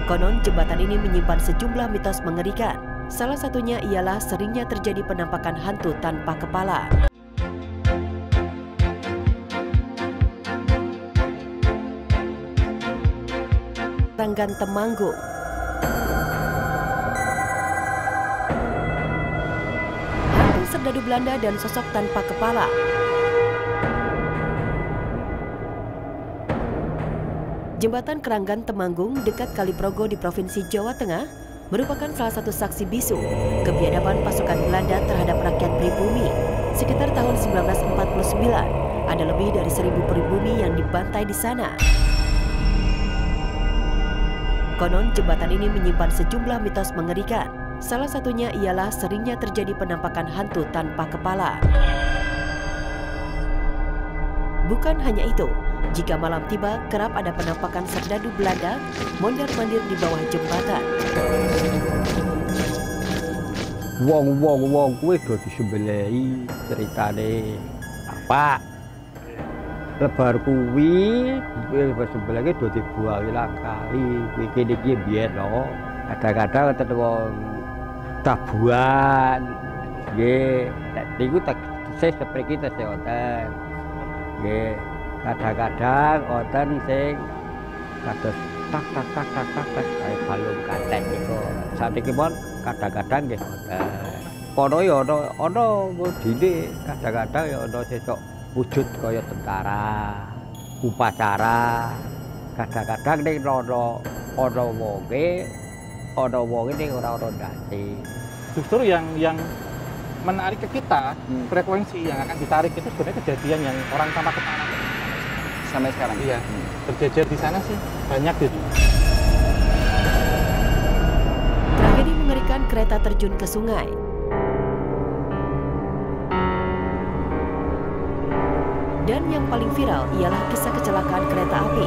Konon jembatan ini menyimpan sejumlah mitos mengerikan. Salah satunya ialah seringnya terjadi penampakan hantu tanpa kepala. Keranggan Temanggung. Hantu serdadu Belanda dan sosok tanpa kepala. Jembatan Keranggan Temanggung dekat Kaliprogo di Provinsi Jawa Tengah merupakan salah satu saksi bisu kebiadaban pasukan Belanda terhadap rakyat pribumi. Sekitar tahun 1949, ada lebih dari 1.000 pribumi yang dibantai di sana. Konon jembatan ini menyimpan sejumlah mitos mengerikan. Salah satunya ialah seringnya terjadi penampakan hantu tanpa kepala. Bukan hanya itu, jika malam tiba, kerap ada penampakan serdadu Belanda mondar-mandir di bawah jembatan. Wong kuwi do disembelhi ceritane apa? Lebar kuwi disembelhi do dibuangi lang kali. Kuwi kene iki biyen lho. Kadang-kadang wonten wong tabuhan. Nggih, niku tak sepriki tesih wonten. Nggih. Kadang-kadang wonten sing kados tak kaya balung katek niku. Saniki pun kadang-kadang nggih wonten. Kono ya ana dine kadang-kadang ya ana sesuk wujud kaya tentara, upacara. Kadang-kadang ning ana wonge ning ora ana ndase. Justru yang menarik ke kita, frekuensi yang akan ditarik itu sebenarnya kejadian yang orang tanpa kepala. Sampai sekarang? Iya, berjejer di sana sih banyak gitu. Tragedi mengerikan kereta terjun ke sungai. Dan yang paling viral ialah kisah kecelakaan kereta api,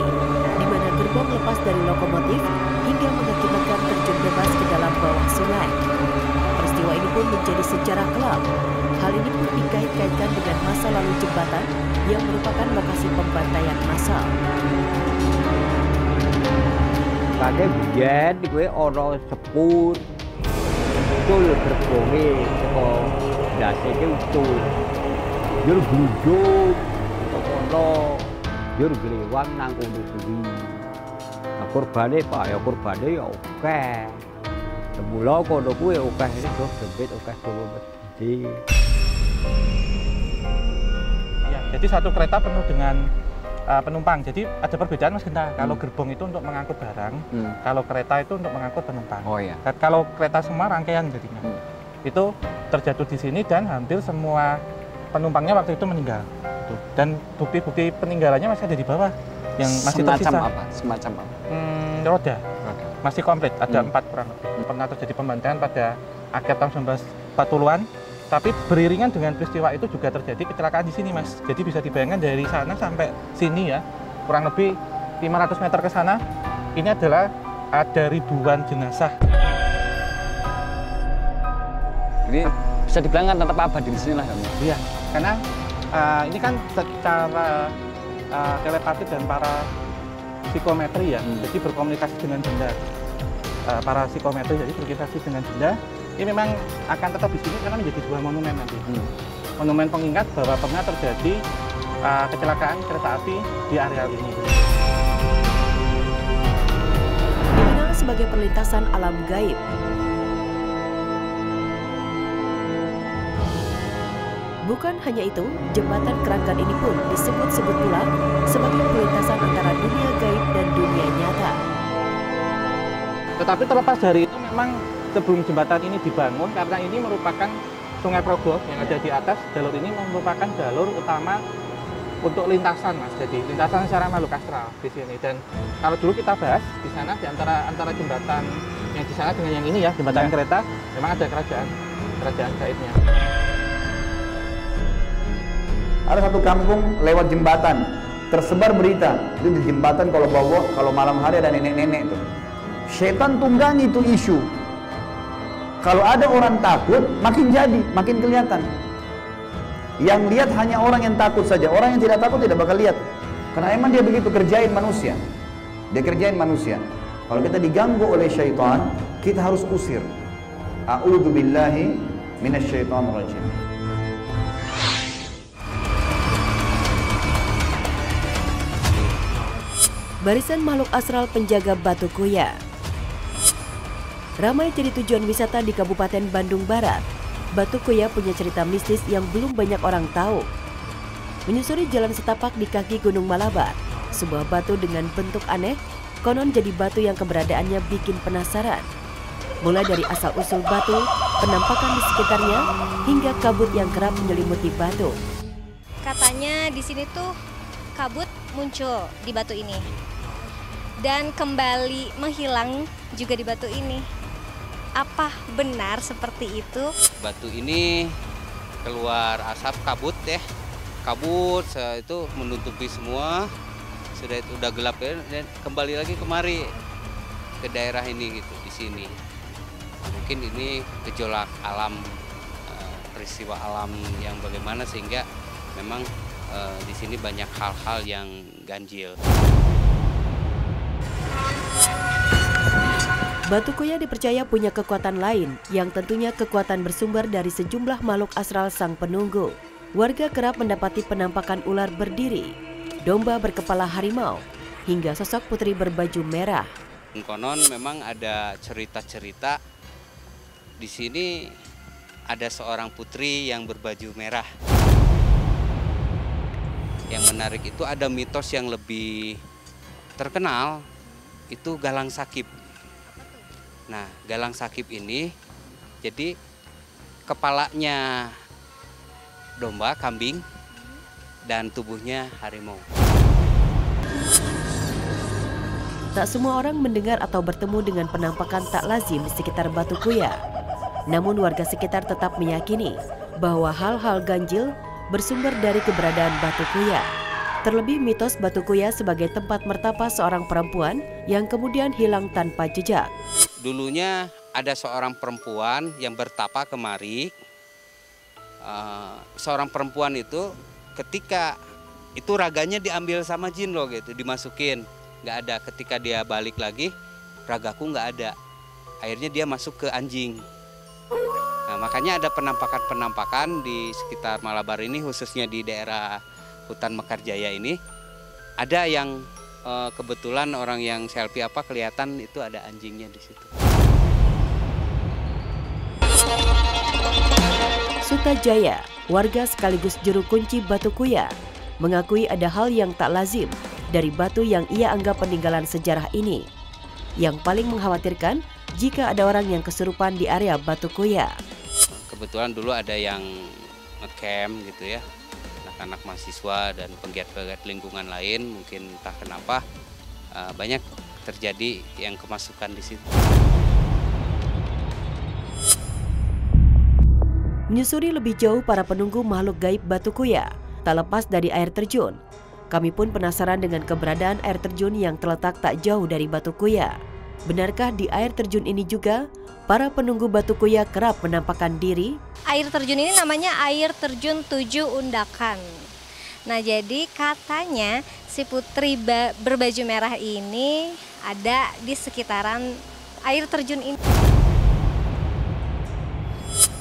di mana gerbong lepas dari lokomotif hingga mengakibatkan terjun bebas ke dalam bawah sungai. Peristiwa ini pun menjadi sejarah kelam. Hal ini pun dikait-kaitkan dengan masa lalu jembatan yang merupakan lokasi pembantaian massal. Kade biyen kuwi ana sepur. Ucul gerbonge saka ndase iki ucul. Jur gluduk. Ono jur glewang nang kono kuwi. Korbane Pak ya korbane ya akeh. Semula kono kuwi akeh iki do dempit akeh kono mesti. Ya, jadi satu kereta penuh dengan penumpang. Jadi ada perbedaan Mas Genta. Kalau gerbong itu untuk mengangkut barang, kalau kereta itu untuk mengangkut penumpang. Oh iya. Dan kalau kereta semua rangkaian jadinya. Itu terjatuh di sini dan hampir semua penumpangnya waktu itu meninggal. Dan bukti-bukti peninggalannya masih ada di bawah yang masih tersisa. Semacam apa? Semacam apa? Roda. Masih komplit, ada 4 kurang lebih. Pernah terjadi pembantaian pada akhir tahun 1940-an. Tapi beriringan dengan peristiwa itu juga terjadi kecelakaan di sini, Mas. Jadi bisa dibayangkan dari sana sampai sini ya, kurang lebih 500 meter ke sana, ini adalah ada ribuan jenazah. Ini bisa dibilang kan tetap abadi di sini lah, Mas. Iya, karena ini kan secara telepati dan para psikometri ya, jadi berkomunikasi dengan benda. Para psikometri jadi berkomunikasi dengan benda. Ini memang akan tetap di sini karena menjadi sebuah monumen nanti. Monumen pengingat bahwa pernah terjadi kecelakaan kereta api di area ini. Dikenal sebagai perlintasan alam gaib. Bukan hanya itu, jembatan Keranggan ini pun disebut-sebut pula sebagai perlintasan antara dunia gaib dan dunia nyata. Tetapi terlepas dari itu memang sebelum jembatan ini dibangun, karena ini merupakan Sungai Progo yang ada di atas, jalur ini merupakan jalur utama untuk lintasan, Mas. Jadi lintasan secara makhluk astral di sini. Dan kalau dulu kita bahas di sana di antara jembatan yang di sana dengan yang ini ya, jembatan kereta, memang ada kerajaan gaibnya. Ada satu kampung lewat jembatan, tersebar berita itu di jembatan kalau malam hari ada nenek-nenek tuh. Setan tunggangi itu isu. Kalau ada orang takut, makin jadi, makin kelihatan. Yang lihat hanya orang yang takut saja. Orang yang tidak takut tidak bakal lihat. Karena emang dia begitu kerjain manusia. Dia kerjain manusia. Kalau kita diganggu oleh syaitan, kita harus usir. A'udzubillahi minasyaitonirrajim. Barisan makhluk astral penjaga Batu Kuya. Ramai jadi tujuan wisata di Kabupaten Bandung Barat. Batu Kuya punya cerita mistis yang belum banyak orang tahu. Menyusuri jalan setapak di kaki Gunung Malabar, sebuah batu dengan bentuk aneh, konon jadi batu yang keberadaannya bikin penasaran. Mulai dari asal-usul batu, penampakan di sekitarnya, hingga kabut yang kerap menyelimuti batu. Katanya di sini tuh kabut muncul di batu ini dan kembali menghilang juga di batu ini. Apa benar seperti itu? Batu ini keluar asap kabut ya. Kabut itu menutupi semua. Sudah itu udah gelap ya, dan kembali lagi kemari ke daerah ini gitu di sini. Mungkin ini gejolak alam, peristiwa alam yang bagaimana sehingga memang di sini banyak hal-hal yang ganjil. Batu Kuya dipercaya punya kekuatan lain yang tentunya kekuatan bersumber dari sejumlah makhluk astral sang penunggu. Warga kerap mendapati penampakan ular berdiri, domba berkepala harimau, hingga sosok putri berbaju merah. Konon memang ada cerita-cerita di sini ada seorang putri yang berbaju merah. Yang menarik itu ada mitos yang lebih terkenal, itu Galang Sakib. Nah, Galang Sakib ini jadi kepalanya domba, kambing, dan tubuhnya harimau. Tak semua orang mendengar atau bertemu dengan penampakan tak lazim di sekitar Batu Kuya. Namun warga sekitar tetap meyakini bahwa hal-hal ganjil bersumber dari keberadaan Batu Kuya. Terlebih mitos Batu Kuya sebagai tempat mertapa seorang perempuan yang kemudian hilang tanpa jejak. Dulunya ada seorang perempuan yang bertapa kemari. Seorang perempuan itu ketika itu raganya diambil sama jin loh gitu, dimasukin. Nggak ada, ketika dia balik lagi ragaku nggak ada. Akhirnya dia masuk ke anjing. Nah, makanya ada penampakan-penampakan di sekitar Malabar ini, khususnya di daerah hutan Mekarjaya ini. Ada yang kebetulan orang yang selfie kelihatan itu ada anjingnya di situ. Sutajaya, warga sekaligus juru kunci Batu Kuya, mengakui ada hal yang tak lazim dari batu yang ia anggap peninggalan sejarah ini. Yang paling mengkhawatirkan jika ada orang yang kesurupan di area Batu Kuya. Kebetulan dulu ada yang ngecamp gitu ya, anak-anak mahasiswa dan penggiat-penggiat lingkungan lain, mungkin entah kenapa banyak terjadi yang kemasukan di situ. Menyusuri lebih jauh para penunggu makhluk gaib Batu Kuya, tak lepas dari air terjun. Kami pun penasaran dengan keberadaan air terjun yang terletak tak jauh dari Batu Kuya. Benarkah di air terjun ini juga para penunggu Batu Kuya kerap menampakkan diri? Air terjun ini namanya air terjun 7 Undakan. Nah, jadi katanya si putri berbaju merah ini ada di sekitaran air terjun ini.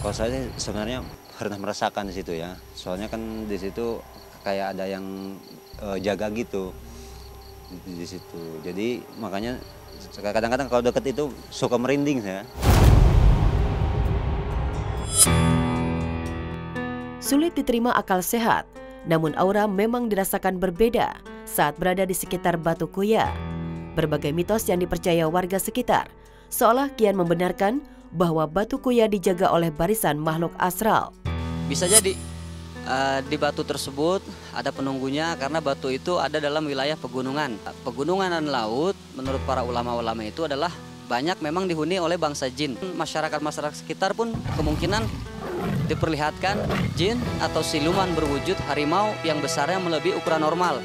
Kalau saya sebenarnya pernah merasakan di situ ya. Soalnya kan di situ kayak ada yang jaga gitu di situ. Jadi makanya kadang-kadang kalau deket itu suka merinding saya. Sulit diterima akal sehat, namun aura memang dirasakan berbeda saat berada di sekitar Batu Kuya. Berbagai mitos yang dipercaya warga sekitar seolah kian membenarkan bahwa Batu Kuya dijaga oleh barisan makhluk astral. Bisa jadi di batu tersebut ada penunggunya karena batu itu ada dalam wilayah pegunungan. Pegunungan dan laut menurut para ulama-ulama itu adalah banyak memang dihuni oleh bangsa jin. Masyarakat-masyarakat sekitar pun kemungkinan diperlihatkan jin atau siluman berwujud harimau yang besarnya melebihi ukuran normal.